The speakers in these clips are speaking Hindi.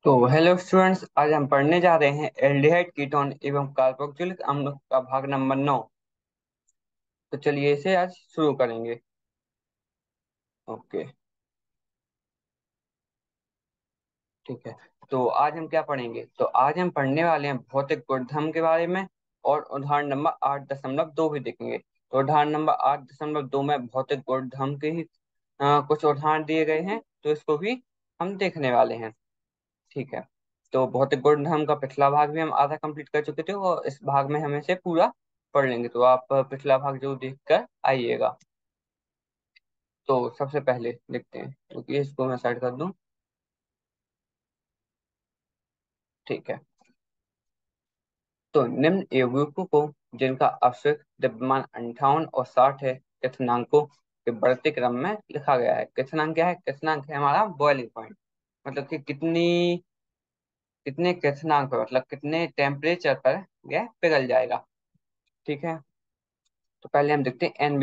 तो हेलो स्टूडेंट्स, आज हम पढ़ने जा रहे हैं एल्डिहाइड कीटोन एवं कार्बोक्सिलिक अम्ल का भाग नंबर 9। तो चलिए इसे आज शुरू करेंगे। ओके, ठीक है। तो आज हम क्या पढ़ेंगे? तो आज हम पढ़ने वाले हैं भौतिक गुणधर्म के बारे में, और उदाहरण नंबर 8.2 भी देखेंगे। तो उदाहरण नंबर 8.2 में भौतिक गुणधर्म के ही कुछ उदाहरण दिए गए हैं, तो इसको भी हम देखने वाले हैं। ठीक है। तो भौतिक गुणधर्म का पिछला भाग भी हम आधा कंप्लीट कर चुके थे, और इस भाग में हम इसे पूरा पढ़ लेंगे। तो आप पिछला भाग जरूर देख कर आइएगा। तो सबसे पहले देखते हैं, क्योंकि इसको मैं साइड कर दूं। ठीक है। तो निम्न यौगिकों को, जिनका आवश्यक द्रव्यमान 58 और 60 है, क्वथनांकों के बढ़ते क्रम में लिखा गया है। क्वथनांक क्या है? क्वथनांक है हमारा बॉइलिंग पॉइंट, मतलब कि कितने क्वथनांक पर, मतलब कितने टेम्परेचर पर यह पिघल जाएगा। ठीक है। तो पहले हम देखते हैं एन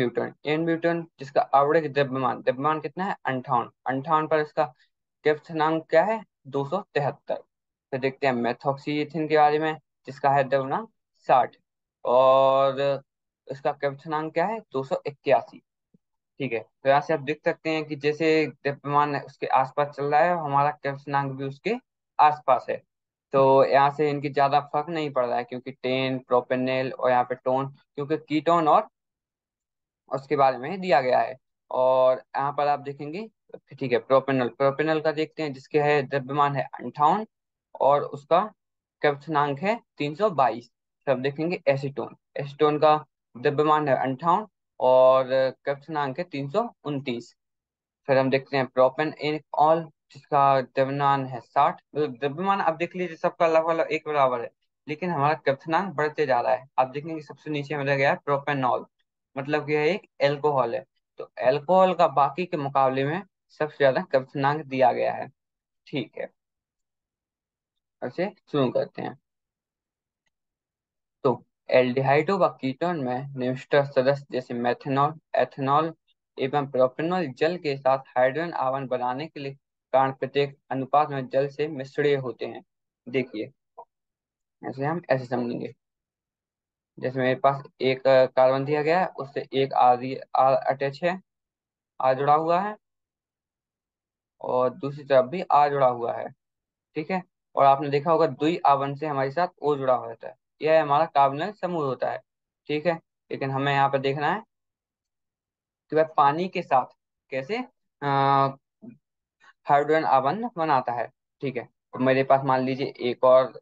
ब्यूटन जिसका आवृत्त द्रव्यमान कितना है? 58। 58 पर इसका क्वथनांक क्या है? 273। फिर देखते हैं मेथॉक्सीएथिन के बारे में, जिसका है द्रव्यमान 60, और इसका क्वथनांक क्या है? 281। ठीक है। तो यहाँ से आप देख सकते हैं कि जैसे द्रव्यमान है उसके आसपास चल रहा है, और हमारा क्वथनांक भी उसके आसपास है। तो यहाँ से इनकी ज्यादा फर्क नहीं पड़ रहा है, क्योंकि टेन प्रोपेनॉल और यहाँ पे टोन, क्योंकि कीटोन और उसके बारे में ही दिया गया है। और यहाँ पर आप देखेंगे, ठीक है, प्रोपेनॉल प्रोपेनॉल का देखते हैं, जिसके है द्रव्यमान है 58, और उसका क्वथनांक है 322। तब देखेंगे एसीटोन एसीटोन का द्रव्यमान है 58, और क्वथनांक है 329। फिर हम देखते हैं प्रोपेन इन ऑल, जिसका द्रव्यमान है 60। मतलब द्रव्यमान आप देख लीजिए सबका लगभग लगभग एक बराबर है, लेकिन हमारा क्वथनांक बढ़ते जा रहा है। आप देखेंगे सबसे नीचे में रह गया है प्रोपेनॉल, मतलब कि यह एक एल्कोहल है। तो एल्कोहल का बाकी के मुकाबले में सबसे ज्यादा क्वथनांक दिया गया है। ठीक है, ऐसे शुरू करते हैं। तो एल्डिहाइडों व कीटोन में निविष्ट सदस्य जैसे मेथनॉल, एथेनॉल एवं प्रोपेनॉल जल के साथ हाइड्रोजन आयन बनाने के लिए कारण प्रत्येक अनुपात में जल से मिश्रित होते हैं। देखिए, ऐसे हम ऐसे समझेंगे। जैसे मेरे पास एक कार्बन दिया गया है, उससे एक आर अटैच है, आर जुड़ा हुआ है, और दूसरी तरफ भी आर जुड़ा हुआ है। ठीक है। और आपने देखा होगा द्वि आवन से हमारे साथ ओ जुड़ा हुआ होता है, यह हमारा कार्बोनिल समूह होता है। ठीक है। लेकिन हमें यहाँ पर देखना है कि वह पानी के साथ कैसे हाइड्रोजन आबंध बनाता है। ठीक है। तो मेरे पास मान लीजिए एक और,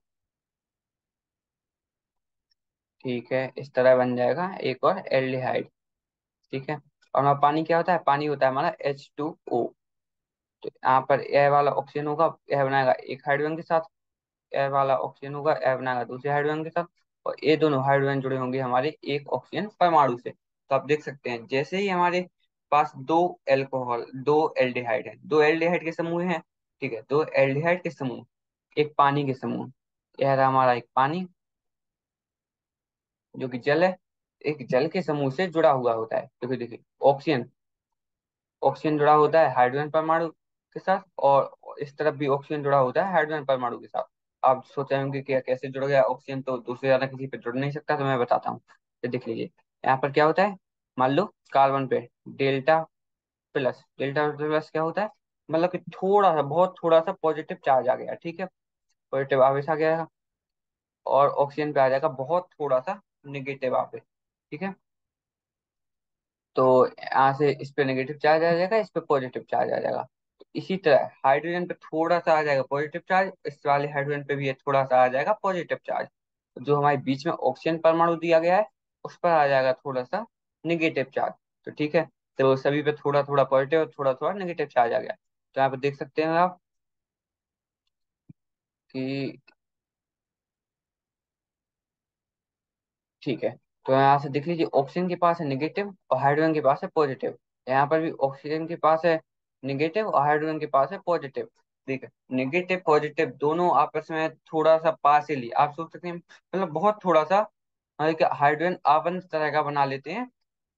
ठीक है, इस तरह बन जाएगा एक और एल्डिहाइड। ठीक है। और हमारा पानी क्या होता है? पानी होता है हमारा H2O। तो यहाँ पर यह वाला ऑक्सीजन होगा, यह बनाएगा एक हाइड्रोजन के साथ, यह वाला ऑक्सीजन होगा, यह बनाएगा दूसरे हाइड्रोजन के साथ, और ये दोनों हाइड्रोजन जुड़े होंगे हमारे एक ऑक्सीजन परमाणु से। तो आप देख सकते हैं जैसे ही हमारे पास दो एल्डिहाइड है, दो एल्डिहाइड के समूह हैं। ठीक है, दो एल्डिहाइड के समूह, एक पानी के समूह, यह रहा हमारा एक पानी जो कि जल है, एक जल के समूह से जुड़ा हुआ होता है। देखिए देखिए, ऑक्सीजन ऑक्सीजन जुड़ा होता है हाइड्रोजन परमाणु के साथ, और इस तरफ भी ऑक्सीजन जुड़ा होता है हाइड्रोजन परमाणु के साथ। आप सोच रहे होंगे कि कैसे जुड़ गया ऑक्सीजन, तो दूसरे ज्यादा किसी पे जुड़ नहीं सकता, तो मैं बताता हूँ। तो देख लीजिए, यहाँ पर क्या होता है, मान लो कार्बन पे डेल्टा प्लस क्या होता है? मतलब कि थोड़ा सा, बहुत थोड़ा सा पॉजिटिव चार्ज आ गया। ठीक है, पॉजिटिव आवेश आ गया, और ऑक्सीजन पे आ जाएगा बहुत थोड़ा सा निगेटिव आवेश। ठीक है। तो यहाँ से इस पे नेगेटिव चार्ज आ जाएगा, इस पे पॉजिटिव चार्ज आ जाएगा। तो इसी तरह हाइड्रोजन पे थोड़ा सा आ जाएगा पॉजिटिव चार्ज, इस वाले हाइड्रोजन पे भी ये थोड़ा सा आ जाएगा पॉजिटिव चार्ज। जो हमारे बीच में ऑक्सीजन परमाणु दिया गया है, उस पर आ जाएगा थोड़ा सा निगेटिव चार्ज। तो ठीक है, तो सभी पे थोड़ा थोड़ा पॉजिटिव और थोड़ा थोड़ा नेगेटिव चार्ज आ गया। तो यहाँ पे देख सकते हैं आप कि, ठीक है, तो यहाँ से देख लीजिए ऑक्सीजन के पास है निगेटिव और हाइड्रोजन के पास है पॉजिटिव। यहाँ पर भी ऑक्सीजन के पास है निगेटिव और हाइड्रोजन के पास है पॉजिटिव। ठीक है, निगेटिव पॉजिटिव दोनों आपस में थोड़ा सा पार्शियली, आप सोच सकते हैं मतलब बहुत थोड़ा सा, एक हाइड्रोजन आबंध तरह का बना लेते हैं,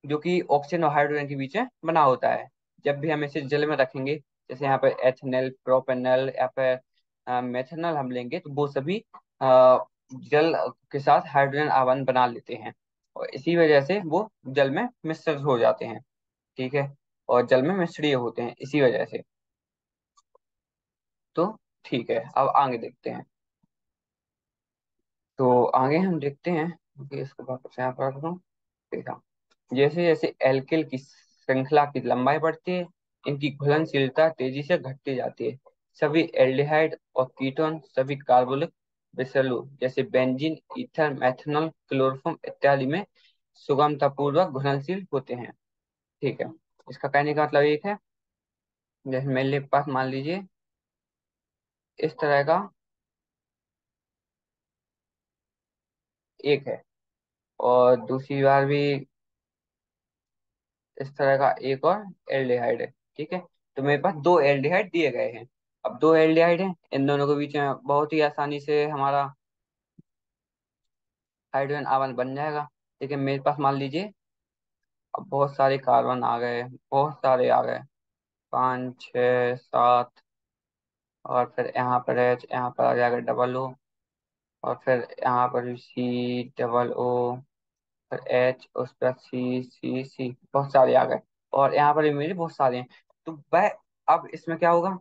जो कि ऑक्सीजन और हाइड्रोजन के बीच में बना होता है। जब भी हम इसे जल में रखेंगे, जैसे यहाँ पे एथेनल, प्रोपेनल, या फिर मेथनॉल हम लेंगे तो वो सभी अ, जल के साथ हाइड्रोजन आयन बना लेते हैं, और इसी वजह से वो जल में मिश्रित हो जाते हैं। ठीक है, और जल में मिश्रित होते हैं इसी वजह से। तो ठीक है, अब आगे देखते हैं। तो आगे हम देखते हैं कि इसको वापस यहाँ पर रख दूं। देखा, जैसे जैसे एल्किल की श्रृंखला की लंबाई बढ़ती है, इनकी घुलनशीलता तेजी से घटती जाती है। सभी एल्डिहाइड और कीटोन सभी कार्बोनिक विषैलु जैसे बेंजीन, ईथर, मेथनॉल, क्लोरोफॉर्म इत्यादि में सुगमतापूर्वक घुलनशील होते हैं। ठीक है, इसका कहने का मतलब एक है, जैसे मेरे पास मान लीजिए इस तरह का एक है, और दूसरी बार भी इस तरह का एक और एल्डिहाइड है। ठीक है, तो मेरे पास दो एल्डिहाइड दिए गए हैं। अब दो एल्डिहाइड हैं, इन दोनों के बीच में बहुत ही आसानी से हमारा हाइड्रोजन आयन बन जाएगा। ठीक है, मेरे पास मान लीजिए अब बहुत सारे कार्बन आ गए, बहुत सारे आ गए, 5 6 7, और फिर यहाँ पर एच, यहाँ पर आ जाएगा डबल ओ, और फिर यहाँ पर भी सी डबल ओ, फिर एच, उस पर सी सी सी, बहुत सारे आ गए, और यहाँ पर भी मेरे बहुत सारे हैं। तो वह, अब इसमें क्या होगा,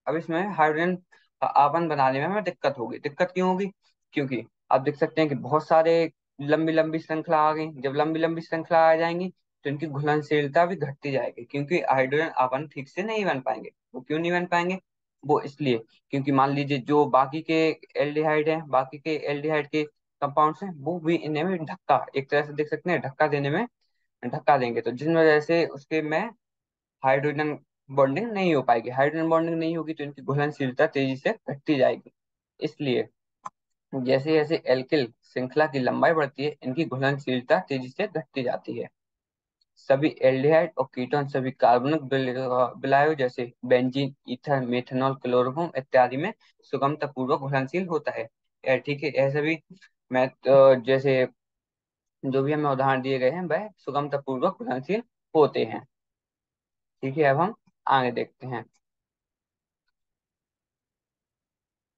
अब इसमें हाइड्रोजन आवन बनाने में हमें दिक्कत होगी। दिक्कत क्यों होगी? क्योंकि आप देख सकते हैं कि बहुत सारे लंबी लंबी श्रृंखला आ गई। जब लंबी लंबी श्रृंखला आ जाएंगी तो इनकी घुलनशीलता भी घटती जाएगी, क्योंकि हाइड्रोजन आवन ठीक से नहीं बन पाएंगे। वो क्यों नहीं बन पाएंगे? वो इसलिए क्योंकि मान लीजिए जो बाकी के एल्डिहाइड हैं, बाकी के एल्डिहाइड के कंपाउंड्स हैं, वो भी इन्हें में धक्का, एक तरह से देख सकते हैं धक्का देने में, धक्का देंगे, तो जिस वजह से उसके में हाइड्रोजन बॉन्डिंग नहीं हो पाएगी। हाइड्रोजन बॉन्डिंग नहीं होगी तो इनकी घुलनशीलता तेजी से घटती जाएगी। इसलिए जैसे जैसे एल्किल श्रृंखला की लंबाई बढ़ती है, इनकी घुलनशीलता तेजी से घटती जाती है। सभी एल्डिहाइड और कीटोन सभी कार्बनिक विलायक जैसे बेंजीन, ईथर, मेथनॉल, क्लोरोफॉर्म इत्यादि में सुगमता पूर्वक घुलनशील होता है। ठीक है, ऐसे भी मैं जैसे जो भी हमें उदाहरण दिए गए हैं वह सुगमता पूर्वक घुलनशील होते हैं। ठीक है, अब हम आगे देखते हैं।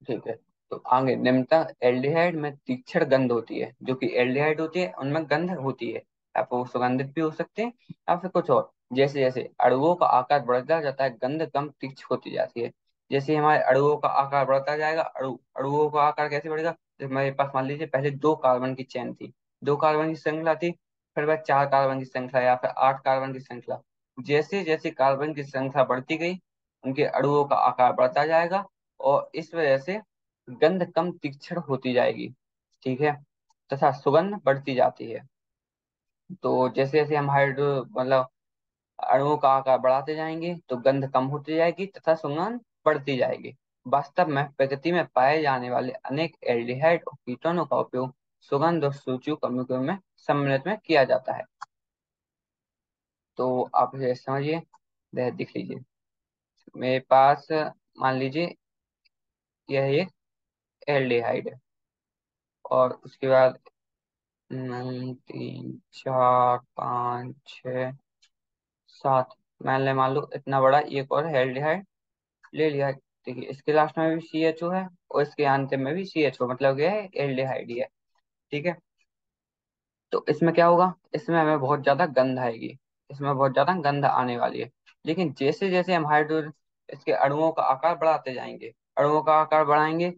ठीक है, तो आगे निम्नतः एल्डिहाइड में तीक्ष्ण गंध होती है। जो कि एल्डिहाइड होती है उनमें गंध होती है, आप वो सुगंधित भी हो सकते हैं या फिर कुछ और। जैसे जैसे अणुओं का आकार बढ़ता जाता है, गंध कम तीक्ष्ण होती जाती है। जैसे हमारे अणुओं का आकार बढ़ता जाएगा, अणुओं का आकार कैसे बढ़ेगा? जैसे हमारे पास मान लीजिए पहले दो कार्बन की चेन थी, दो कार्बन की श्रृंखला थी, फिर वह 4 कार्बन की श्रृंखला या फिर 8 कार्बन की श्रृंखला। जैसे जैसे कार्बन की श्रृंखला बढ़ती गई, उनके अणुओं का आकार बढ़ता जाएगा, और इस वजह से गंध कम तीक्ष्ण होती जाएगी। ठीक है, तथा सुगंध बढ़ती जाती है। तो जैसे जैसे हम हाइड्रो मतलब अणुओं का आकार बढ़ाते जाएंगे तो गंध कम होती जाएगी तथा सुगंध बढ़ती जाएगी। वास्तव में प्रकृति में पाए जाने वाले अनेक एल्डिहाइड और कीटोनों का उपयोग सुगंध और सूचक में सम्मिलित में किया जाता है। तो आप इसे समझिए, वह देख लीजिए मेरे पास, मान लीजिए यह एक एल्डिहाइड है, और उसके बाद 3 4 5 6 7, मैंने मान लो इतना बड़ा एक और एल्डिहाइड ले लिया। देखिए इसके लास्ट में भी सी एच ओ है, और इसके अंत में भी सी एच ओ, मतलब क्या है, एल्डिहाइड ही है। ठीक है, तो इसमें क्या होगा, इसमें हमें बहुत ज्यादा गंध आएगी, इसमें बहुत ज्यादा गंध आने वाली है। लेकिन जैसे जैसे हम हाइड्रोजन इसके अणुओं का आकार बढ़ाते जाएंगे, अणुओं का आकार बढ़ाएंगे,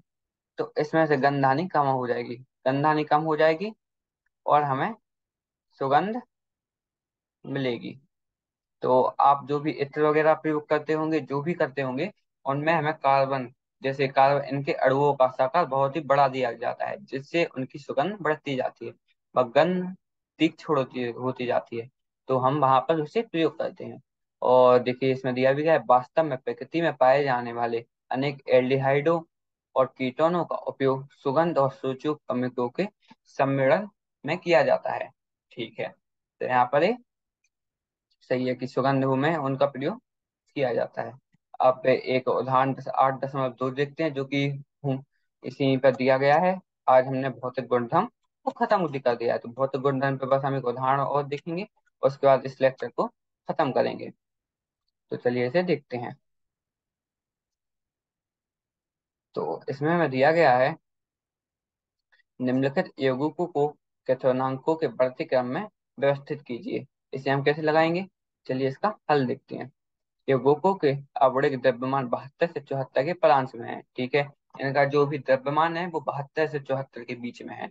तो इसमें से गंधानी कम हो जाएगी, गंधानी कम हो जाएगी, और हमें सुगंध मिलेगी। तो आप जो भी इत्र वगैरह प्रयोग करते होंगे, जो भी करते होंगे, उनमें हमें कार्बन, जैसे कार्बन इनके अणुओं का साकार बहुत ही बढ़ा दिया जाता है, जिससे उनकी सुगंध बढ़ती जाती है, व गंध तीक्ष्ण होती होती जाती है। तो हम वहां पर उसे प्रयोग करते हैं। और देखिए इसमें दिया भी गया है, वास्तव में प्रकृति में पाए जाने वाले अनेक एल्डिहाइडों और कीटोनों का उपयोग सुगंध और सूचक कमिकों के सम्मेलन में किया जाता है। ठीक है, तो यहाँ पर सही है कि सुगंध में उनका प्रयोग किया जाता है। अब एक उदाहरण 8.2 देखते हैं, जो कि हूँ इसी पर दिया गया है। आज हमने भौतिक गुणधर्म को खत्म कर दिया है, तो भौतिक गुणधर्म पे बस हम एक उदाहरण और देखेंगे, उसके बाद इस लेक्चर को खत्म करेंगे। तो चलिए इसे देखते हैं। तो इसमें हमें दिया गया है निम्नलिखित यौगिकों को क्वथनांकों के बढ़ते क्रम में व्यवस्थित कीजिए। इसे हम कैसे लगाएंगे, चलिए इसका हल देखते हैं। यौगिकों के आवरणिक द्रव्यमान 72 से 74 के परांश में है। ठीक है, इनका जो भी द्रव्यमान है वो 72 से 74 के बीच में है,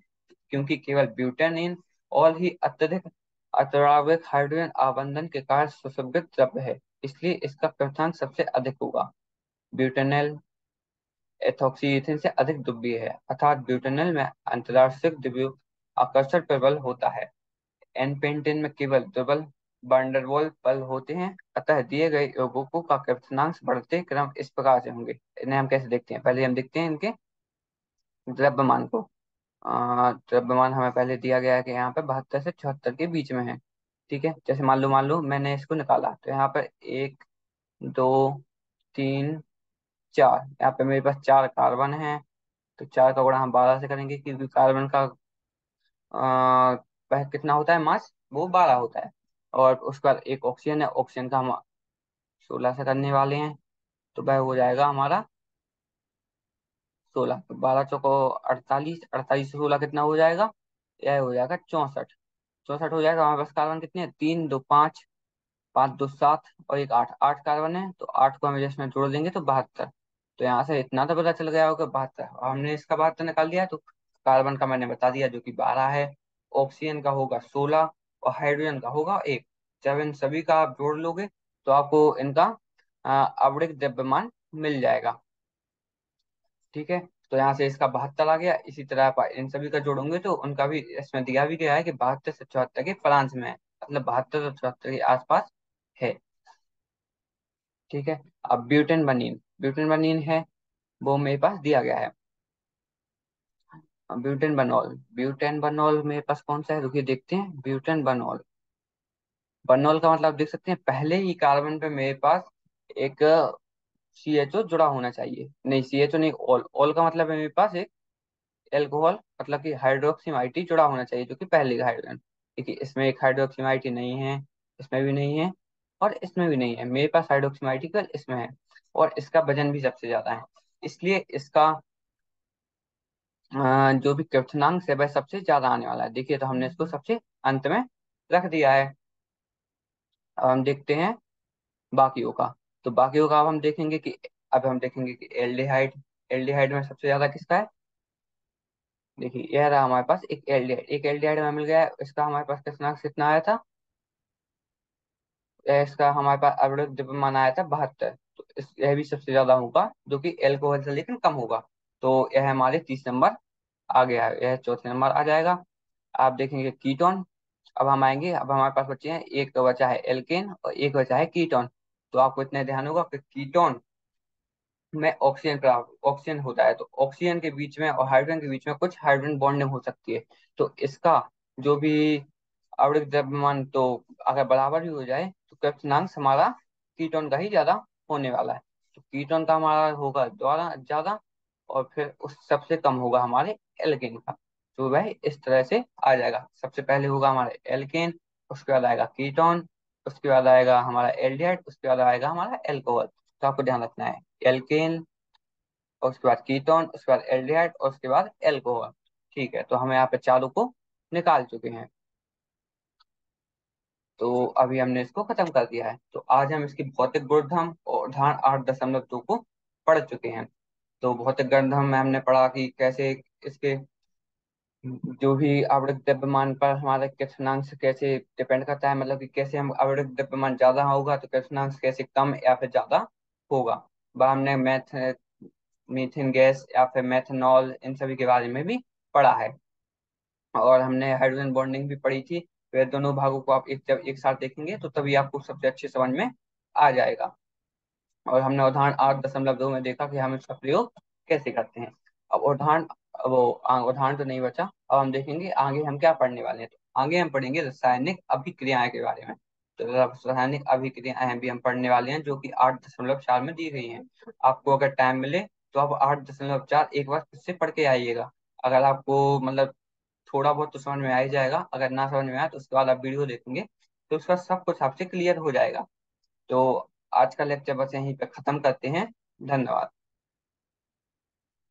क्योंकि केवल ब्यूटेनिन और ही अत्यधिक अतराविक हाइड्रोजन आवंटन के कारण सुसंगत द्रव्य है, इसलिए इसका क्वथनांक सबसे अधिक होगा। ब्यूटेनल एथॉक्सीएथिन से अधिक ध्रुवीय है, अर्थात ब्यूटेनल में अंतराश्रित ध्रुवीय आकर्षण प्रबल होता है। एन पेंटेन में केवल प्रबल वैन बल होते हैं। अतः दिए गए यौगिकों का क्वथनांक बढ़ते क्रम इस प्रकार से होंगे। इन्हें हम कैसे देखते हैं, पहले हम देखते हैं इनके द्रव्यमान को। द्रव्यमान हमें पहले दिया गया है कि यहाँ पे 72 से 74 के बीच में है। ठीक है, जैसे मान लो मैंने इसको निकाला, तो यहाँ पर 1 2 3 4, यहाँ पे मेरे पास 4 कार्बन है। तो 4 का गुणा हम 12 से करेंगे, क्योंकि कार्बन का वह कितना होता है, मास, वो 12 होता है। और उसके बाद एक ऑक्सीजन है, ऑक्सीजन का हम 16 से करने वाले हैं। तो वह हो जाएगा हमारा 16, तो 12 चौको 48, 48 से 16 कितना हो जाएगा, यह हो जाएगा 64। 64 हो जाएगा। हमारे पास कार्बन कितने हैं, 3 2 5, 5 2 7 और एक 8, 8 कार्बन है। तो 8 को हम इसमें जोड़ देंगे तो 72। तो यहाँ से इतना तो पता चल गया होगा 72, हमने इसका 72 निकाल दिया है। तो कार्बन का मैंने बता दिया जो कि 12 है, ऑक्सीजन का होगा 16 और हाइड्रोजन का होगा 1। जब इन सभी का आप जोड़ लोगे तो आपको इनका आवधिक द्रव्यमान मिल जाएगा। ठीक है, तो यहाँ से इसका 72 आ गया। इसी तरह आप इन सभी का जोड़ोगे तो उनका भी इसमें दिया भी गया है कि 72 से 74 के फ्रांस में है, मतलब 72 से 74 के आसपास है। ठीक है, अब ब्यूटेन बनीन है, वो मेरे पास दिया गया है। ब्यूटेन बनॉल मेरे पास कौन सा है, रुकिए देखते हैं। ब्यूटेन बनॉल, बनॉल का मतलब देख सकते हैं, पहले ही कार्बन पे मेरे पास एक CHO जुड़ा होना चाहिए। नहीं, CHO नहीं, ऑल, ऑल का मतलब है मेरे पास एक एल्कोहल, मतलब कि हाइड्रोक्सीमाइटी जुड़ा होना चाहिए, जो कि पहले का हाइड्रोजन। देखिए इसमें एक हाइड्रोक्सीमाइटी नहीं है, इसमें भी नहीं है और इसमें भी नहीं है। मेरे पास हाइड्रोक्सीमाइटी केवल इसमें है, और इसका वजन भी सबसे ज्यादा है, इसलिए इसका जो भी क्वथनांक है वह सबसे ज्यादा आने वाला है। देखिए, तो हमने इसको सबसे अंत में रख दिया है। अब हम देखते हैं बाकियों का। तो बाकियों का अब हम देखेंगे कि एल्डिहाइड, एल्डिहाइड में सबसे ज्यादा किसका है। देखिए यह रहा हमारे पास एक एल्डिहाइड, एक एल्डिहाइड में मिल गया है। इसका हमारे पास क्वथनांक कितना आया था, इसका हमारे पास आवृत्त द्रव्यमान आया था 72। तो यह भी सबसे ज्यादा होगा, जो कि एल्कोहल से लेकिन कम होगा। तो यह हमारे 30 नंबर आ गया है, यह चौथे नंबर आ जाएगा। आप देखेंगे कीटोन। अब हम आएंगे, अब हमारे पास बचे हैं, एक बचा है एल्केन और एक बचा है कीटोन। तो आपको इतना ध्यान होगा कि कीटोन में ऑक्सीजन होता है, तो ऑक्सीजन के बीच में और हाइड्रोजन के बीच में कुछ हाइड्रोजन बॉन्डिंग हो सकती है। तो इसका जो भी आवृत्त द्रव्यमान, तो अगर बराबर ही हो जाए तो क्वथनांक हमारा कीटोन का ही ज्यादा होने वाला है। तो कीटोन का हमारा होगा द्वारा ज्यादा, और फिर उस सबसे कम होगा हमारे एल्केन का। तो वह इस तरह से आ जाएगा, सबसे पहले होगा हमारे एल्केन, उसके बाद आएगा कीटोन, उसके बाद आएगा हमारा एल्डिहाइड, उसके बाद आएगा हमारा एल्कोहल। तो आपको ध्यान रखना है, एल्केन और उसके बाद कीटोन, उसके बाद एल्डिहाइड और उसके बाद एल्कोहल। ठीक है, तो हम यहाँ पे चारों को निकाल चुके हैं। तो अभी हमने इसको खत्म कर दिया है। तो आज हम इसकी भौतिक गुणधर्म और उदाहरण 8.2 को पढ़ चुके हैं। तो भौतिक गुणधर्म में हमने पढ़ा कि कैसे इसके जो भी आवृत्त द्रव्यमान पर हमारे क्वथनांक से कैसे डिपेंड करता है, मतलब कि कैसे हम आवृत्त द्रव्यमान ज्यादा होगा तो क्वथनांक कैसे कम या फिर ज्यादा होगा। वह हमने मीथेन गैस या फिर मेथनॉल, इन सभी के बारे में भी पढ़ा है। और हमने हाइड्रोजन बॉन्डिंग भी पढ़ी थी। वे दोनों भागों को आप जब एक साथ देखेंगे तो तभी आपको सबसे अच्छे समझ में आ जाएगा। और हमने उदाहरण 8.2 में देखा कि हम इसका प्रयोग कैसे करते हैं। अब उदाहरण तो नहीं बचा। अब हम देखेंगे आगे हम क्या पढ़ने वाले हैं। तो आगे हम पढ़ेंगे रासायनिक अभिक्रियाएं के बारे में। तो रासायनिक अभिक्रियाएं भी हम पढ़ने वाले हैं, जो कि 8.4 में दी गई हैं। आपको अगर टाइम मिले तो आप 8.4 एक बार फिर से पढ़ के आइएगा। अगर आपको मतलब थोड़ा बहुत तो समझ में आ ही जाएगा, अगर ना समझ में आए तो उसके बाद आप वीडियो देखेंगे तो उसका सब कुछ आपसे क्लियर हो जाएगा। तो आज का लेक्चर बस यहीं पे खत्म करते हैं। धन्यवाद।